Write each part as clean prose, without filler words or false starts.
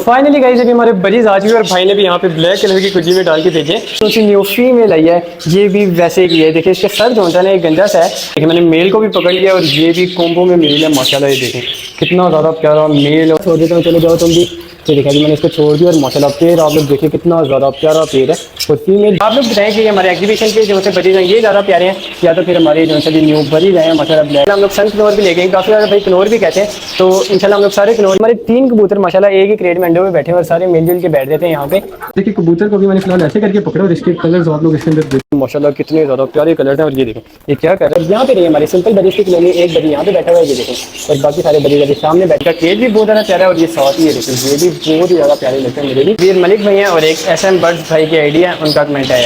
Finally guys अभी हमारे budgies आ चुके हैं और भाई ने भी यहाँ पे ब्लैक कलर की कुर्जी में डाल के भेजे। तो उसकी न्यू फीमेल आई है, ये भी वैसे ही है। देखिए इसके सर जो होता है ना एक गंजा सा है। देखिए मैंने मेल को भी पकड़ लिया और ये भी कोम्बो में मेल है माशाल्लाह। ये देखें कितना ज़्यादा प्यारा मेल है। छोड़ देता हूँ, चले जाओ तुम भी। तो देखा जी मैंने इसको छोड़ दिया और माशाल्लाह पेड़ आप लोग देखिए कितना ज़्यादा प्यारा पेड़ है। और फीमेल आप लोग बताएं कि हमारे एग्जीबिशन के जो से बजीज हैं ये ज़्यादा प्यारे हैं या तो फिर हमारे जो से न्यू बजीज हैं माशाल्लाह ब्लैक। हम लोग सन कनौर भी ले गए, काफ़ी ज़्यादा भाई कनौर भी कहते हैं। तो इंशाल्लाह हम लोग सारे कनौर, हमारे 3 कबूतर माशाल्लाह एक ही क्रेट में अंडों में बैठे हैं और सारे मिलजुल के बैठ जाते हैं यहाँ पे। देखिए कबूतर को भी मैंने फिलहाल ऐसे करके पकड़ा और इसके कलर्स आप लोग इसके अंदर देखिए माशाल्लाह कितने ज़्यादा प्यारे कलर हैं। और ये देखें ये क्या कर रहा है यहाँ पे रही हमारे सिंपल बजीज की किलो में एक बजी यहाँ पे बैठा हुआ है। ये देखें और बाकी सारे बजीज अभी सामने बैठा। केज भी बहुत ज़्यादा प्यारा है और ये साथ ही है देखें ये भी बहुत ही ज़्यादा प्यारे लगते हैं मेरे भी। वीर मलिक भाई हैं और एक SM बर्ड्स भाई की आईडी है, उनका कमेंट है।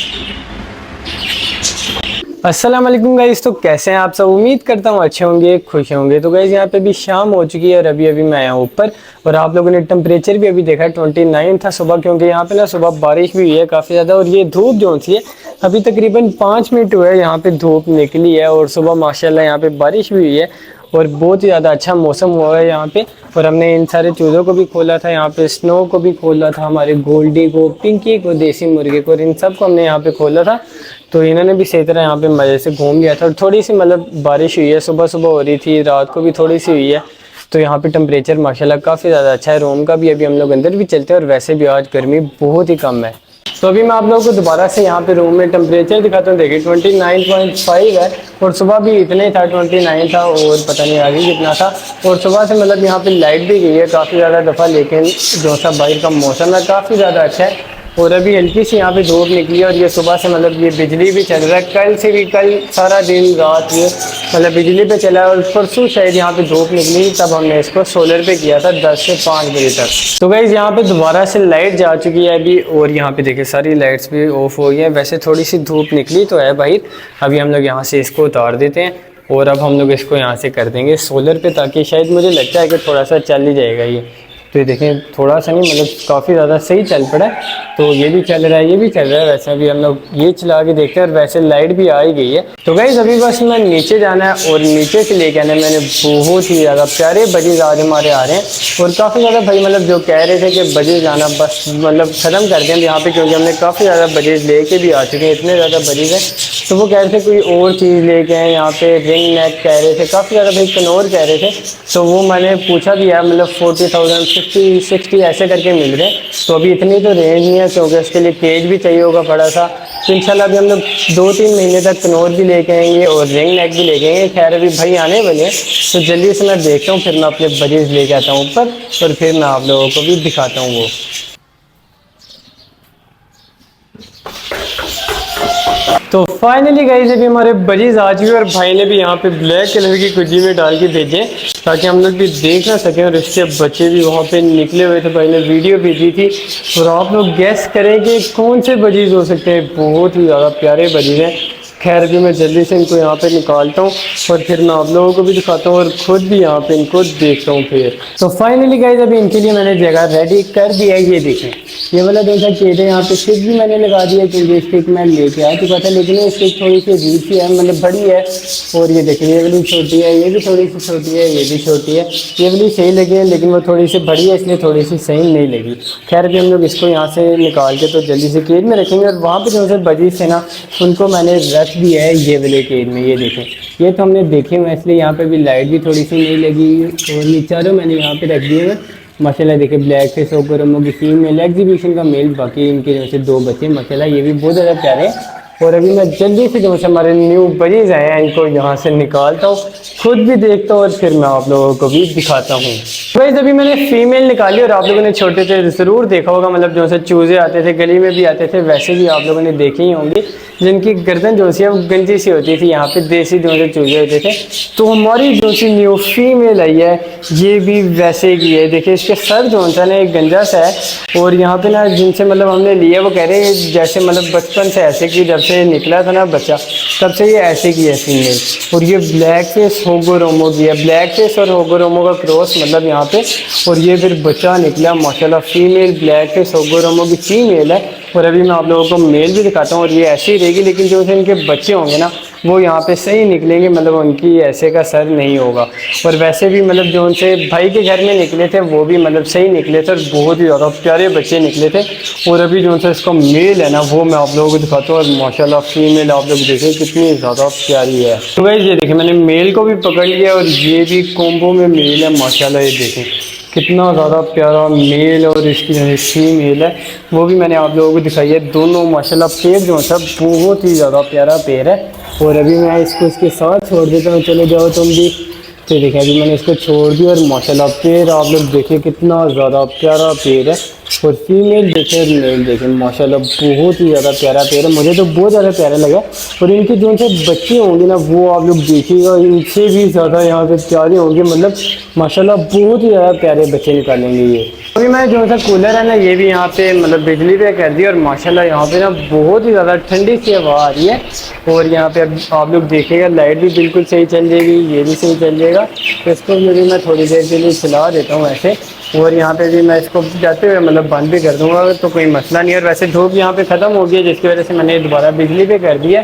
अस्सलाम वालेकुम गाइस, तो कैसे हैं आप सब? उम्मीद करता हूँ अच्छे होंगे, खुश होंगे। तो गाइस यहाँ पे भी शाम हो चुकी है और अभी मैं आया हूँ ऊपर और आप लोगों ने टेम्परेचर भी अभी देखा है 29 था सुबह, क्योंकि यहाँ पे ना सुबह बारिश भी हुई है काफ़ी ज़्यादा। और ये धूप जो सी है अभी तकरीबन 5 मिनट हुए यहाँ पे धूप निकली है और सुबह माशाल्लाह यहाँ पे बारिश भी हुई है और बहुत ही ज़्यादा अच्छा मौसम हुआ है यहाँ पे। और हमने इन सारे चूज़ों को भी खोला था यहाँ पे, स्नो को भी खोला था, हमारे गोल्डी को, पिंकी को, देसी मुर्गे को, इन सब को हमने यहाँ पे खोला था। तो इन्होंने भी सही तरह यहाँ पे मज़े से घूम लिया था। और थोड़ी सी मतलब बारिश हुई है, सुबह सुबह हो रही थी, रात को भी थोड़ी सी हुई है। तो यहाँ पे टेम्परेचर माशाल्लाह काफ़ी ज़्यादा अच्छा है। रूम का भी अभी हम लोग अंदर भी चलते हैं और वैसे भी आज गर्मी बहुत ही कम है। तो अभी मैं आप लोगों को दोबारा से यहाँ पे रूम में टेम्परेचर दिखाता हूँ। देखिए 29.5 है और सुबह भी इतना ही था, 29 था और पता नहीं आगे कितना था। और सुबह से मतलब यहाँ पे लाइट भी गई है काफ़ी ज़्यादा दफ़ा, लेकिन जो सा बाहर का मौसम है काफ़ी ज़्यादा अच्छा है। और अभी हल्की सी यहाँ पे धूप निकली और ये सुबह से मतलब ये बिजली भी चल रहा है। कल से भी, कल सारा दिन रात ये मतलब बिजली पे चला है और परसों शायद यहाँ पे धूप निकली तब हमने इसको सोलर पे किया था 10 से 5 बजे तक। तो गाइस यहाँ पे दोबारा से लाइट जा चुकी है अभी और यहाँ पे देखिए सारी लाइट्स भी ऑफ हो गई है। वैसे थोड़ी सी धूप निकली तो है बाहर। अभी हम लोग यहाँ से इसको उतार देते हैं और अब हम लोग इसको यहाँ से कर देंगे सोलर पे, ताकि शायद मुझे लगता है कि थोड़ा सा चल ही जाएगा ये। तो ये देखें थोड़ा सा नहीं मतलब काफ़ी ज़्यादा सही चल पड़ा है। तो ये भी चल रहा है, ये भी चल रहा है। वैसे अभी हम लोग ये चला के देखते हैं और वैसे लाइट भी आ ही गई है। तो गाइस अभी बस मैं नीचे जाना है और नीचे से लेके आना है। मैंने बहुत ही ज़्यादा प्यारे बजीज आज हमारे आ रहे हैं और काफ़ी ज़्यादा भाई मतलब जो कह रहे थे कि बजीज आना बस मतलब ख़त्म कर दें यहाँ पे, क्योंकि हमने काफ़ी ज़्यादा बजीज लेके भी आ चुके हैं, इतने ज़्यादा बजीज हैं। तो वो कह रहे थे कोई और चीज़ लेके आए यहाँ पे, रिंग नेक कह रहे थे, काफ़ी ज़्यादा भाई कनौर कह रहे थे। तो वो मैंने पूछा भी है, मतलब 40,000 50-60 ऐसे करके मिल रहे हैं। तो अभी इतनी तो रेंज नहीं है क्योंकि उसके लिए केज भी चाहिए होगा बड़ा सा। तो इंशाल्लाह अभी हम लोग 2-3 महीने तक कनौर भी लेके आएंगे और रिंग नेक भी लेके आएंगे। खैर अभी भाई आने वाले हैं तो जल्दी से मैं देखता हूँ, फिर मैं अपने बजीज लेके आता हूँ ऊपर और फिर मैं आप लोगों को भी दिखाता हूँ वो। तो फाइनली गाइस अभी हमारे बजीज आ चुके हैं और भाई ने भी यहाँ पे ब्लैक कलर की कुर्जी में डाल के भेजे ताकि हम लोग भी देख ना सकें। और इसके बच्चे भी वहाँ पे निकले हुए थे, भाई ने वीडियो भेजी थी। और आप लोग गैस करें कि कौन से बजीज हो सकते हैं, बहुत ही ज़्यादा प्यारे बजीज हैं। खैर भी मैं जल्दी से इनको यहाँ पे निकालता हूँ और फिर मैं आप लोगों को भी दिखाता हूँ और खुद भी यहाँ पे इनको देखता हूँ फिर। तो फाइनली गाइस अभी इनके लिए मैंने जगह रेडी कर दी है। ये देखें ये वाला जैसा केज है, यहाँ पे स्टिक भी मैंने लगा दिया क्योंकि स्टिक मैं लेके आ चुका था, लेकिन ये स्टिक थोड़ी सी अजीब सी है, मतलब बड़ी है। और ये देखें ये वाली छोटी है, ये भी थोड़ी सी छोटी है, ये भी छोटी है। ये वाली सही लगी है लेकिन वो थोड़ी सी बड़ी है इसलिए थोड़ी सी सही नहीं लगी। खैर भी हम लोग इसको यहाँ से निकाल के तो जल्दी से केज में रखेंगे। और वहाँ पर जो से बजीज थे ना उनको मैंने रख दिया है ये वाले केज में। ये देखें ये तो हमने देखे हुए इसलिए यहाँ पे भी लाइट भी थोड़ी सी नहीं लगी और नीचे मैंने यहाँ पे रख दिए हैं माशाल्लाह। देखिए ब्लैक फेस होकर की फीमेल एग्जीबिशन का मेल, बाकी इनके जो से 2 बच्चे माशाल्लाह ये भी बहुत ज़्यादा प्यारे हैं। और अभी मैं जल्दी से जो से हमारे न्यू बजीज आए हैं इनको यहाँ से निकालता हूँ, खुद भी देखता हूँ और फिर मैं आप लोगों को भी दिखाता हूँ। भाई अभी मैंने फीमेल निकाली और आप लोगों ने छोटे थे ज़रूर देखा होगा, मतलब जो से चूज़े आते थे गली में भी आते थे, वैसे भी आप लोगों ने देखे ही होंगे जिनकी गर्दन जो सी है वो गंजी सी होती थी। यहाँ पे देसी जो से चूज़े होते थे। तो हमारी जो सी न्यू फीमेल आई है ये भी वैसे ही है। देखिए इसके सर जो होता है ना एक गंजा सा है और यहाँ पे ना जिनसे मतलब हमने लिया वो कह रहे हैं जैसे मतलब बचपन से ऐसे की, जब से निकला था ना बच्चा तब से ये ऐसे की है फीमेल। और ये ब्लैक फेस होगोरोमो की है, ब्लैक फेस और होगोरोमो का क्रॉस मतलब यहाँ पे। और ये फिर बच्चा निकला माशाल्लाह, फीमेल ब्लैक फेस होगोरोमो की फीमेल है। और अभी मैं आप लोगों को मेल भी दिखाता हूँ और ये ऐसे ही रहेगी, लेकिन जो से इनके बच्चे होंगे ना वो यहाँ पे सही निकलेंगे, मतलब उनकी ऐसे का सर नहीं होगा। और वैसे भी मतलब जो उनसे भाई के घर में निकले थे वो भी मतलब सही निकले थे और बहुत ही ज़्यादा प्यारे बच्चे निकले थे। और अभी जो उनसे इसका मेल है ना वो मैं आप लोगों को दिखाता हूँ। और माशाल्लाह फीमेल आप लोग देखें कितनी ज़्यादा प्यारी है। तो गाइस ये देखें मैंने मेल को भी पकड़ लिया और ये भी कॉम्बो में मेल है माशाल्लाह। ये देखें कितना ज़्यादा प्यारा मेल और इसकी जो फीमेल है वो भी मैंने आप लोगों को दिखाई है। दोनों माशाल्लाह पेड़ जो है बहुत ही ज़्यादा प्यारा पेड़ है। और अभी मैं इसको इसके साथ छोड़ देता हूँ, चले जाओ तुम भी। तो देखिए अभी मैंने इसको छोड़ दिया और माशाल्लाह पेड़ आप लोग देखिए कितना ज़्यादा प्यारा पेड़ है। और फीमेल देखें और मेल देखें माशाल्लाह बहुत ही ज़्यादा प्यारा पेड़ है, मुझे तो बहुत ज़्यादा प्यारा लगा। और इनके जो से बच्चे होंगे ना वो आप लोग देखिएगा इनसे भी ज़्यादा यहाँ पे प्यारे होंगे, मतलब माशाल्लाह बहुत ही ज़्यादा प्यारे बच्चे निकालेंगे ये। अभी मैं जो सा कूलर है ना ये भी यहाँ पे मतलब बिजली पे कर दी और माशाल्लाह यहाँ पे ना बहुत ही ज़्यादा ठंडी सी हवा आ रही है। और यहाँ पे अब आप लोग देखिएगा लाइट भी बिल्कुल सही चल जाएगी, ये भी सही चल जाएगा। तो इसको भी मैं थोड़ी देर के लिए चला देता हूँ ऐसे। और यहाँ पे भी मैं इसको जाते हुए मतलब बंद भी कर दूँगा तो कोई मसला नहीं है। और वैसे धूप यहाँ पे ख़त्म हो गई है जिसकी वजह से मैंने दोबारा बिजली पे कर दिया।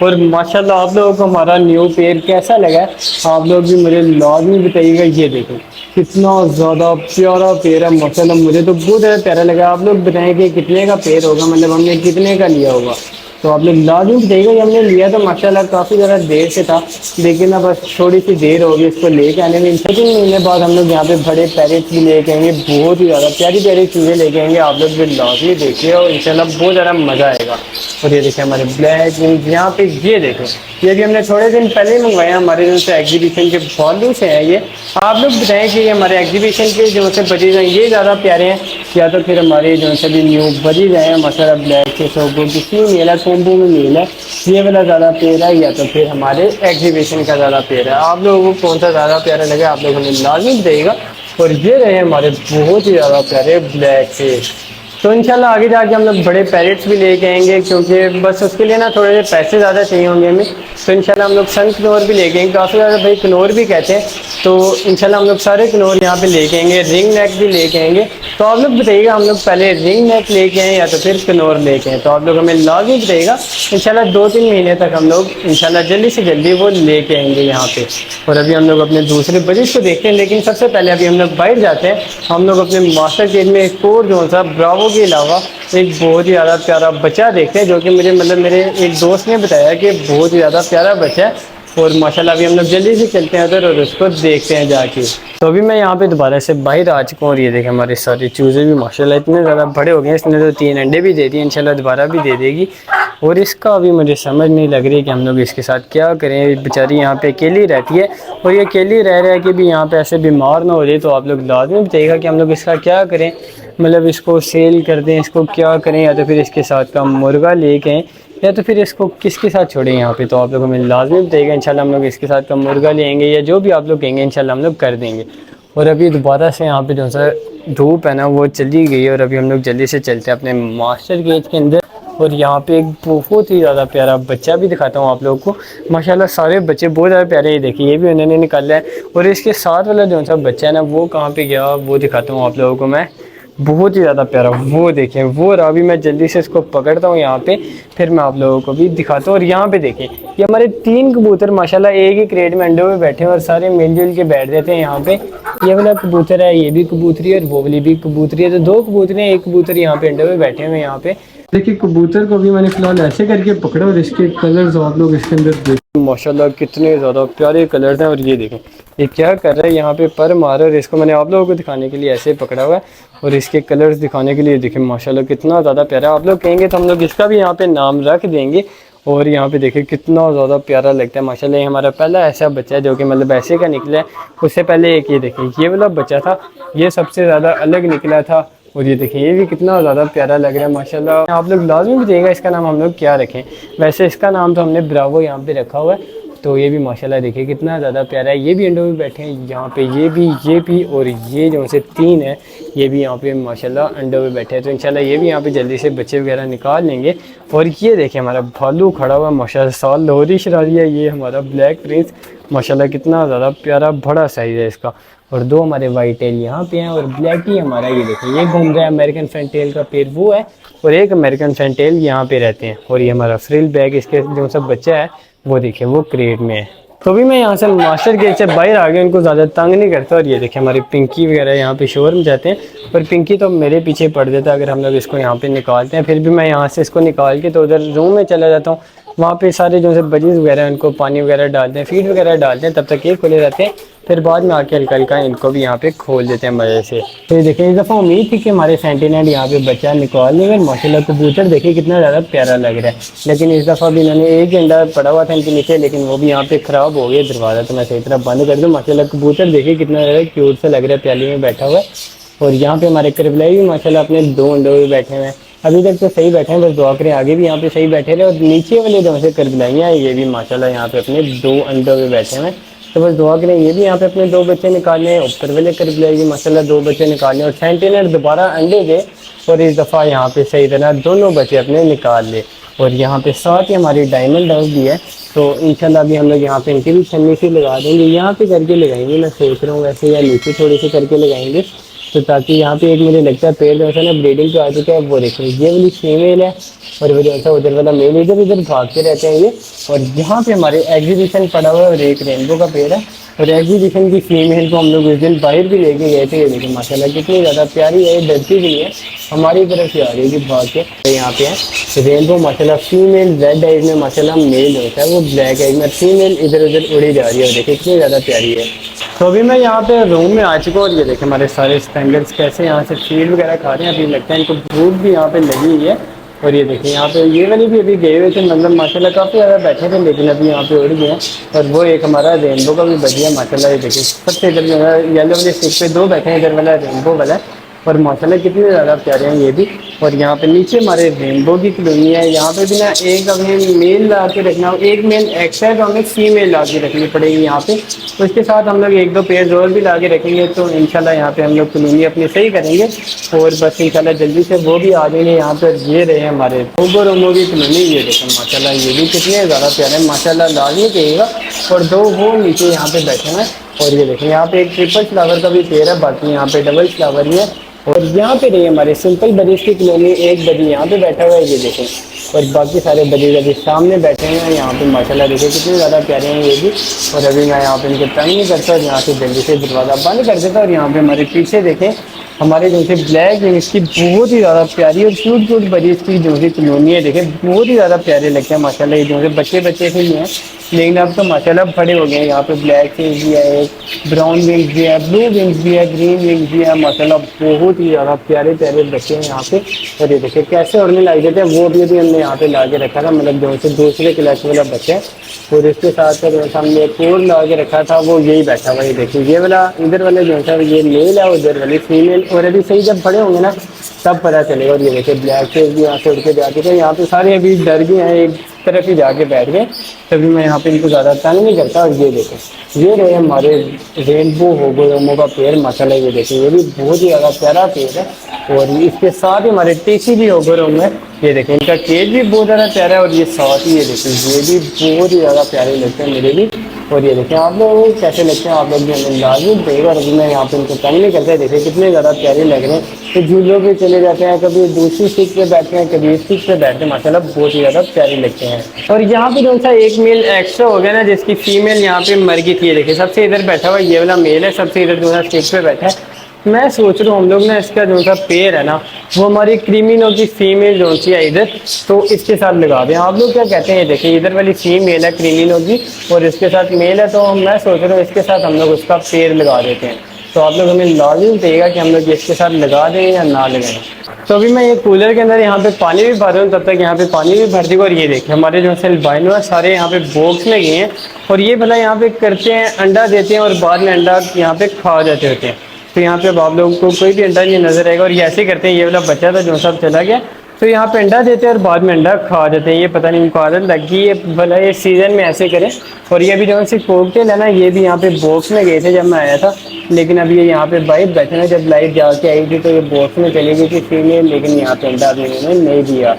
और माशाल्लाह आप लोगों को हमारा न्यू पेड़ कैसा लगा है आप लोग भी मुझे लाजमी बताइएगा। ये देखो कितना ज़्यादा प्यारा पेड़ है माशाल्लाह, मुझे तो बहुत ज़्यादा प्यारा लगा। आप लोग बताएं कि कितने का पेड़ होगा, मतलब हमने कितने का लिया होगा। तो आप लोग लाजमी बताइएगा। कि हमने लिया तो माशाल्लाह काफ़ी ज़्यादा देर से था, लेकिन अब बस थोड़ी सी देर होगी इसको लेके आने में। 2-3 महीने बाद हम लोग यहाँ पे बड़े पैरेट्स भी लेके आएंगे, बहुत ही ज़्यादा प्यारी प्यारी चीज़ें लेके आएंगे। आप लोग भी लाजमी देखिए और इंशाल्लाह बहुत ज़्यादा मज़ा आएगा। और ये देखिए हमारे ब्लैक विंग यहाँ पे, ये देखो ये भी हमने थोड़े दिन पहले ही मंगवाए हैं, हमारे जो से एग्जीबिशन के फॉलो से हैं ये। आप लोग बताएं कि ये हमारे एग्जीबिशन के जो से बजीज हैं ये ज़्यादा प्यारे हैं या तो फिर हमारे जो से भी न्यू बजीज हैं मसला ब्लैक के सब किसी मेला कॉम्बो में मेल है ये वाला ज़्यादा प्यारा है या तो फिर हमारे एग्जीबिशन का ज़्यादा प्यारा है। आप लोगों को कौन सा ज़्यादा प्यारा लगे आप लोग हमें लाजमी बताइएगा। और ये रहे हमारे बहुत ही ज़्यादा प्यारे ब्लैक से। तो इंशाल्लाह आगे जाके हम लोग बड़े पैरेट्स भी लेके आएंगे, क्योंकि बस उसके लिए ना थोड़े से पैसे ज़्यादा चाहिए होंगे हमें। तो इंशाल्लाह हम लोग सन कनौर भी लेके आएंगे, काफ़ी ज़्यादा भाई कनौर भी कहते हैं। तो इंशाल्लाह हम लोग सारे कनौर यहाँ पे लेके आएंगे, रिंग नेक भी लेके आएंगे। तो आप लोग बताइएगा हम लोग पहले रिंग नेक लेके आएँ या तो फिर कनौर लेके आएँ। तो आप लोग हमें लाजमी बताइएगा। इंशाल्लाह 2-3 महीने तक हम लोग इंशाल्लाह जल्दी से जल्दी वो लेके आएंगे यहाँ पे। और अभी हम लोग अपने दूसरे बजट को देखते हैं, लेकिन सबसे पहले अभी हम लोग बाहर जाते हैं। हम लोग अपने मास्टर केज में एक और जो सा ब्रावो के अलावा एक बहुत ही ज़्यादा प्यारा बच्चा देखते हैं, जो कि मुझे मतलब मेरे एक दोस्त ने बताया कि बहुत ही ज़्यादा प्यारा बच्चा है। और माशाल्लाह अभी हम लोग जल्दी से चलते हैं उधर और उसको देखते हैं जाके। तो अभी मैं यहाँ पे दोबारा से बाहर आ चुका हूँ और ये देखें हमारे सारे चूज़े भी माशाल्लाह इतने ज़्यादा बड़े हो गए हैं। इसने तो 3 अंडे भी दे दिए, इंशाल्लाह दोबारा भी दे देगी। और इसका अभी मुझे समझ नहीं लग रही कि हम लोग इसके साथ क्या करें। बेचारी यहाँ पे अकेली रहती है और ये अकेली रह के भी यहाँ पे ऐसे बीमार ना हो जाए। तो आप लोग लाजमी बताइएगा कि हम लोग इसका क्या करें, मतलब इसको सेल कर दें, इसको क्या करें, या तो फिर इसके साथ का मुर्गा लेके आएँ या तो फिर इसको किसके साथ छोड़ें यहाँ पे। तो आप लोग हमें लाजमी बताइएगा। इंशाल्लाह हम लोग इसके साथ का मुर्गा लेंगे या जो भी आप लोग कहेंगे इंशाल्लाह हम लोग कर देंगे। और अभी दोबारा से यहाँ पे जो सा धूप है ना वो चली गई है और अभी हम लोग जल्दी से चलते हैं अपने मास्टर केज के अंदर। और यहाँ पे एक बहुत ही ज़्यादा प्यारा बच्चा भी दिखाता हूँ आप लोगों को। माशाल्लाह सारे बच्चे बहुत ज़्यादा प्यारे, ये देखिए ये भी उन्होंने निकाला है। और इसके साथ वाला जो सा बच्चा है ना वो कहाँ पे गया वो दिखाता हूँ आप लोगों को मैं। बहुत ही ज़्यादा प्यारा, वो देखें वो रहा। अभी मैं जल्दी से इसको पकड़ता हूँ यहाँ पे, फिर मैं आप लोगों को भी दिखाता हूँ। और यहाँ पे देखें ये हमारे 3 कबूतर माशाल्लाह एक ही क्रेट में अंडों में बैठे हैं और सारे मिलजुल के बैठ जाते हैं यहाँ पे। ये वाला कबूतर है, ये भी कबूतरी है और वो वाली भी कबूतरी है। तो 2 कबूतर हैं, एक कबूतर यहाँ पे अंडों में बैठे हुए यहाँ पे। देखिए कबूतर को भी मैंने फिलहाल ऐसे करके पकड़ा और इसके कलर्स आप लोग इसके अंदर देखें माशाल्लाह कितने ज़्यादा प्यारे कलर्स हैं। और ये देखें ये क्या कर रहा है यहाँ पे पर मार रहा है। और इसको मैंने आप लोगों को दिखाने के लिए ऐसे पकड़ा हुआ है और इसके कलर्स दिखाने के लिए देखें माशाल्लाह कितना ज़्यादा प्यारा। आप लोग कहेंगे तो हम लोग इसका भी यहाँ पे नाम रख देंगे। और यहाँ पे देखिए कितना ज़्यादा प्यारा लगता है माशाल्लाह। ये हमारा पहला ऐसा बच्चा है जो कि मतलब ऐसे का निकला है। उससे पहले एक ये देखिए ये वाला बच्चा था, ये सबसे ज़्यादा अलग निकला था। और ये देखिए ये भी कितना ज़्यादा प्यारा लग रहा है माशाल्लाह। आप लोग लाजमी बताइएगा इसका नाम हम लोग क्या रखें। वैसे इसका नाम तो हमने ब्रावो यहाँ पे रखा हुआ है। तो ये भी माशाल्लाह देखिए कितना ज़्यादा प्यारा है। ये भी अंडों में बैठे हैं यहाँ पे, ये भी और ये जो से 3 है ये भी यहाँ पे माशाल्लाह अंडों में बैठे हैं। तो इंशाल्लाह ये भी यहाँ पे जल्दी से बच्चे वगैरह निकाल लेंगे। और ये देखिए हमारा भालू खड़ा हुआ माशाल्लाह, साल लोहरी शरारी है। ये हमारा ब्लैक प्रिंस माशाल्लाह कितना ज़्यादा प्यारा बड़ा साइज़ है इसका। और 2 हमारे वाइट टेल यहाँ पे हैं और ब्लैक ही हमारा ये देखिए ये घूम रहा है। अमेरिकन फैंटेल का पेड़ वो है और एक अमेरिकन फैंटेल यहाँ पे रहते हैं। और ये हमारा फ्रिल बैग इसके जो सब बच्चा है वो देखिए वो क्रेट में है। तो भी मैं यहाँ से मास्टर गेट से बाहर आ गया, इनको ज़्यादा तंग नहीं करता। और ये देखिए हमारे पिंकी वगैरह यहाँ पे शोर में जाते हैं, पर पिंकी तो मेरे पीछे पड़ देता है अगर हम लोग इसको यहाँ पे निकालते हैं। फिर भी मैं यहाँ से इसको निकाल के तो उधर रूम में चला जाता हूँ। वहाँ पे सारे जो से बजीज वगैरह हैं उनको पानी वगैरह डालते हैं, फीड वगैरह डालते हैं, तब तक ये खुले रहते हैं। फिर बाद में आके हल्का हल्का इनको भी यहाँ पे खोल देते हैं मज़े से। तो ये देखिए इस दफ़ा उम्मीद थी कि हमारे सेंटिनेट यहाँ पे बच्चा निकाल लेंगे। माशाल्लाह कबूतर देखिए कितना ज़्यादा प्यारा लग रहा है। लेकिन इस दफ़ा भी इन्होंने एक अंडा पड़ा हुआ था इनके नीचे, लेकिन वो भी यहाँ पे ख़राब हो गया दरवाज़ा। तो मैं सही तरह बंद कर दूँ। माशाल्लाह कबूतर देखिए कितना ज़्यादा क्यूट सा लग रहा है, प्याली में बैठा हुआ है। और यहाँ पे हमारे करबलाई भी माशाल्लाह अपने 2 अंडों में बैठे हुए हैं। अभी तक तो सही बैठे हैं, बस दुआ करें आगे भी यहाँ पे सही बैठे रहे। और नीचे वाले जो से करबलाइयाँ ये भी माशाल्लाह यहाँ पे अपने 2 अंडों में बैठे हुए हैं। तो बस दुआ करें ये भी यहाँ पे अपने 2 बच्चे निकालने हैं। ऊपर वाले करबलाई भी माशाल्लाह 2 बच्चे निकालने और सेंटिनेट दोबारा अंडे दे और इस दफ़ा यहाँ पे सही तरह दोनों बच्चे अपने निकाल ले। और यहाँ पे साथ ही हमारी डायमंड डव भी है, तो इंशाल्लाह भी हम लोग यहाँ पे इनकी भी छन्नी सी लगा देंगे। यहाँ पे करके लगाएंगे, मैं सोच रहा हूँ वैसे, या नीचे थोड़ी सी करके लगाएंगे, तो ताकि यहाँ पे एक मुझे लगता है पेड़ जो है ना ब्रीडिंग पे आ चुका है। वो देखिए ये वाली फीमेल है और वो जो उधर वाला मेल, इधर इधर भागते रहते हैं ये। और यहाँ पे हमारे एग्जीबिशन पड़ा हुआ है और एक रेनबो का पेड़ है। और एग्जीबिशन की फीमेल को हम लोग उस दिन बाहर भी लेके गए थे। ये देखिए माशाल्लाह कितनी ज़्यादा प्यारी है, डरती भी नहीं है, हमारी तरफ से आ रही है भाग के। तो यहाँ पे है रेनबो माशाल्लाह फीमेल, रेड आइज में माशाल्लाह मेल होता है, वो ब्लैक आइज में फीमेल इधर उधर उड़ी जा रही है। और देखिए कितनी ज़्यादा प्यारी है। तो अभी मैं यहाँ पे रूम में आ चुका हूँ और ये देखें हमारे सारे स्टैंडर्ड्स कैसे यहाँ से फीड वगैरह खा रहे हैं। अभी लगता है इनको भूख भी यहाँ पे लगी हुई है। और ये देखिए यहाँ पे ये वाली भी अभी गए हुए थे, मतलब माशाल्लाह काफ़ी ज़्यादा बैठे थे, लेकिन अभी यहाँ पे उड़ गए हैं। और वो एक हमारा रेनबो का भी बढ़िया माशाल्लाह, ये देखिए सबसे इधर जो है येलो वाले स्टिक पे 2 बैठे हैं, इधर वाला रेनबो वाला है। और माशाल्लाह कितने ज़्यादा प्यारे हैं ये भी। और यहाँ पे नीचे हमारे रेनबो की कॉलोनी है। यहाँ पे भी ना एक हमें मेल ला के रखना, एक मेल एक्स्ट्रा तो हमें फीमेल ला के रखनी पड़ेगी यहाँ पे। उसके साथ हम लोग 1-2 पेयर और भी ला के रखेंगे, तो इंशाल्लाह यहाँ पे हम लोग कॉलोनी अपनी सही करेंगे। और बस इंशाल्लाह जल्दी से वो भी आ जाएंगे यहाँ पर। ये रहे हमारे रोबो रोमो की कॉलोनी, ये देखें माशाल्लाह ये भी कितने ज़्यादा प्यारे हैं माशाल्लाह, लाजमी कहिएगा। और 2 वो नीचे यहाँ पे बैठे हैं। और ये देखें यहाँ पे एक ट्रिपल फ्लावर का भी पेड़ है, बाकी यहाँ पे डबल फ्लावर ही है। और यहाँ पे रही हमारे सिंपल बरीज की कॉलोनी, एक बदी यहाँ पे बैठा हुआ है, ये देखें। और बाकी सारे बदीज अभी सामने बैठे हैं यहाँ पे माशाल्लाह, देखिए कितने ज़्यादा प्यारे हैं ये भी। और अभी मैं यहाँ पे इनके तंग नहीं करता और यहाँ से जल्दी से दरवाज़ा बंद कर देता। और यहाँ पे हमारे पीछे देखें हमारे जो से ब्लैक विंग्स की बहुत ही ज़्यादा प्यारी और क्यूट क्यूट बरीज की जो सी कॉलोनी है, देखें बहुत ही ज़्यादा प्यारे लगते हैं माशाल्लाह। ये जो से बच्चे बच्चे से ही हैं, लेकिन अब तो माशाल्लाह बड़े हो गए हैं। यहाँ पे ब्लैक विंग्स भी है, एक ब्राउन विंग्स भी है, ब्लू विंग्स भी है, ग्रीन विंग्स भी है माशाल्लाह, बहुत ही ज़्यादा प्यारे प्यारे बच्चे हैं यहाँ पे। और ये देखिए कैसे उड़ने लग जाते हैं, वो भी अभी हमने यहाँ पे ला के रखा था, मतलब जो से दूसरे क्लास वाला बच्चा है। और इसके साथ हमने एक और ला के रखा था, वो यही बैठा हुआ है। देखिए ये वाला इधर वाले जो है ये मेल है, उधर वाली फीमेल। और अभी सही जब बड़े होंगे ना तब पता चलेगा। और ये देखिए ब्लैक फेस भी यहाँ से उड़ के जाते थे, यहाँ पे सारे अभी डर गए हैं, एक तरफ ही जाके बैठ गए, तभी मैं यहाँ पे इनको ज़्यादा तंग नहीं करता। और ये देखें ये रहे हमारे रेनबो होगोरोमो का पेड़ माशाल्लाह, ये देखिए ये भी बहुत ही ज़्यादा प्यारा पेड़ है। और इसके साथ ही हमारे टीसी भी होगोरोमो है, ये देखें इनका केज भी बहुत ज़्यादा प्यारा है। और ये साथ ही ये देखिए ये भी बहुत ही ज़्यादा प्यारे लगते हैं मेरे भी। और ये देखें आप लोग कैसे लगते हैं, आप लोग भी हमें लाजमी देगा। और अभी मैं यहाँ पे इनको तंग नहीं करता, देखिए कितने ज़्यादा प्यारे लग रहे हैं। तो झूलों पे चले जाते हैं, कभी दूसरी स्टिक पे बैठते हैं, कभी इस स्टिक पे बैठते हैं, माशाल्लाह बहुत ही ज़्यादा प्यारे लगते हैं। और यहाँ पे जो सा एक मेल एक्स्ट्रा हो गया ना, जिसकी फीमेल यहाँ पे मर गई थी, ये देखिए सबसे इधर बैठा हुआ ये वाला मेल है, सबसे इधर जो है स्टिक पे बैठा है। मैं सोच रहा हूँ हम लोग ना इसका जो सा पेड़ है ना, वो हमारी क्रीमिनो की फीमेल जो सी है इधर, तो इसके साथ लगा दें। आप लोग क्या कहते हैं? देखिए इधर वाली फीमेल है क्रीमिनो की और इसके साथ मेल है, तो मैं सोच रहा हूँ इसके साथ हम लोग उसका पेड़ लगा देते हैं। तो आप लोग हमें लाजिम देगा कि हम लोग इसके साथ लगा दें या ना लगाएं। तो अभी मैं ये कूलर के अंदर यहाँ पे पानी भी भर रहा हूँ, तब तक यहाँ पे पानी भी भर देगा। और ये देखिए हमारे जो है अल्बाइनो है सारे यहाँ पे बॉक्स में गए हैं। और ये भला यहाँ पे करते हैं, अंडा देते हैं और बाद में अंडा यहाँ पे खा जाते होते हैं। तो यहाँ पे अब आप लोगों को कोई भी अंडा नहीं नजर आएगा। और ये ऐसे करते हैं, ये वाला बच्चा था जो सब चला गया, तो यहाँ पे अंडा देते हैं और बाद में अंडा खा जाते हैं। ये पता नहीं उनको आदत लग गई है, भला ये सीजन में ऐसे करें। और ये भी जो है कोकटेल है ना, ये भी यहाँ पे बॉक्स में गए थे जब मैं आया था, लेकिन अब ये यहाँ पे बाइट बैठे ना, जब लाइट जाके आई थी तो ये बॉक्स में चली गई थी फीमेल, लेकिन यहाँ पे अंडा भी इन्होंने नहीं दिया।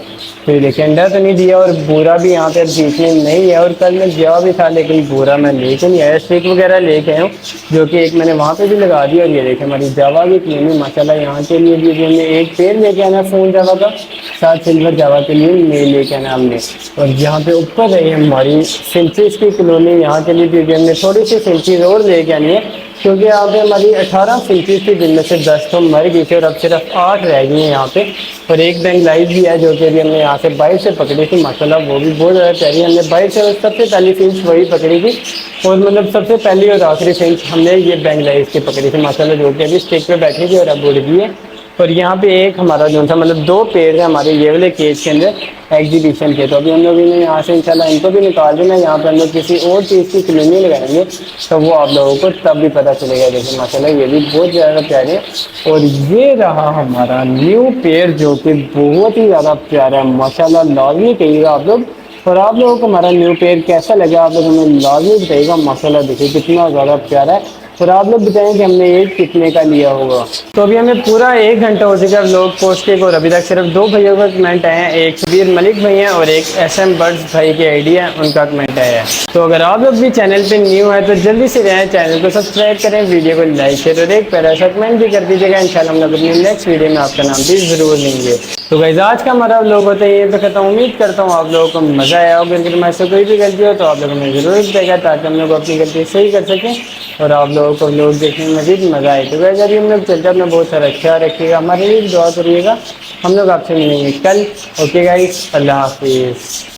तो ये देखिए अंडा तो नहीं दिया और बूरा भी यहाँ पे बीच में नहीं है। और कल मैं गया भी था लेकिन बूरा मैं लेके नहीं आया, स्टिक वगैरह लेके आया हूँ, जो कि एक मैंने वहाँ पे भी लगा दिया। और ये देखिए हमारी जावा की क्लीनिंग माशाल्लाह, यहाँ के लिए भी हमने एक पेड़ लेके आना फ़ोन जावा का, साथ सिल्वर जावा के लिए मेल लेके आना हमने। और यहाँ पे ऊपर रही हमारी फिंचेस की कॉलोनी, यहाँ के लिए भी हमने थोड़ी सी फिंचेस और लेके आनी है, क्योंकि यहाँ पे हमारी 18 फिंचेस थी, जिनमें से 10 तो मर गई थी और अब सिर्फ 8 रह गई हैं यहाँ पे। और एक बेंगलाइज भी है जो कि अभी हमने यहाँ से बाइक से पकड़ी थी, माशाल्लाह वो भी बहुत ज़्यादा प्यारी। हमने बाइक से सबसे पहली फिंच वही पकड़ी थी, और मतलब सबसे पहली और आखिरी फिंच हमने ये बेंगलाइज की पकड़ी थी माशाल्लाह, जो कि अभी स्टिक पे बैठी थी और अब उड़ गई है। और यहाँ पे एक हमारा जो था मतलब 2 पेड़ है हमारे ये वाले केज के अंदर एग्जीबिशन के, तो अभी हम लोग इन्हें यहाँ से इंशाल्लाह इनको भी निकाल देना। यहाँ पे हम लोग किसी और चीज़ की कॉलोनी लगाएंगे, तो वो आप लोगों को तब भी पता चलेगा। देखिए माशाल्लाह ये भी बहुत ज़्यादा प्यारे हैं। और ये रहा हमारा न्यू पेड़ जो कि बहुत ही ज़्यादा प्यारा है माशाल्लाह, लाजमी कहिएगा आप लोग। और आप लोगों को हमारा न्यू पेड़ कैसा लगा आप लोग हमें लाजमी बताइएगा। माशाल्लाह देखिए कितना ज़्यादा प्यारा है। और आप लोग बताएं कि हमने ये कितने का लिया होगा। तो अभी हमें पूरा 1 घंटा हो चुका है लोग पोस्ट के, और अभी तक सिर्फ 2 भाइयों का कमेंट आए हैं, एक शबीर मलिक भाई हैं और एक SM बर्ड्स भाई के आईडी है, उनका कमेंट आया है। तो अगर आप लोग भी चैनल पे न्यू है तो जल्दी से रहें, चैनल को सब्सक्राइब करें, वीडियो को लाइक शेयर और एक प्यारा सा कमेंट भी कर दीजिएगा। इंशाल्लाह हम लोग अपनी नेक्स्ट वीडियो में आपका नाम भी जरूर लेंगे। तो गाइस आज का हमारा लोग होता है ये तो कहता हूँ, उम्मीद करता हूँ आप लोगों को मज़ा आया होगा। अगर मैं से कोई भी गलती हो तो आप लोगों ने जरूर बताएगा, ताकि हम लोग अपनी गलती सही कर सकें और आप लोगों को लोग देखने में मज़ीद मज़ा आए। तो गाइस अभी हम लोग चलते अपना बहुत सारा ख्याल रखिएगा, हमारे लिए दुआ करिएगा। हम लोग आपसे मिलेंगे कल। ओके गाइस, अल्लाह हाफिज़।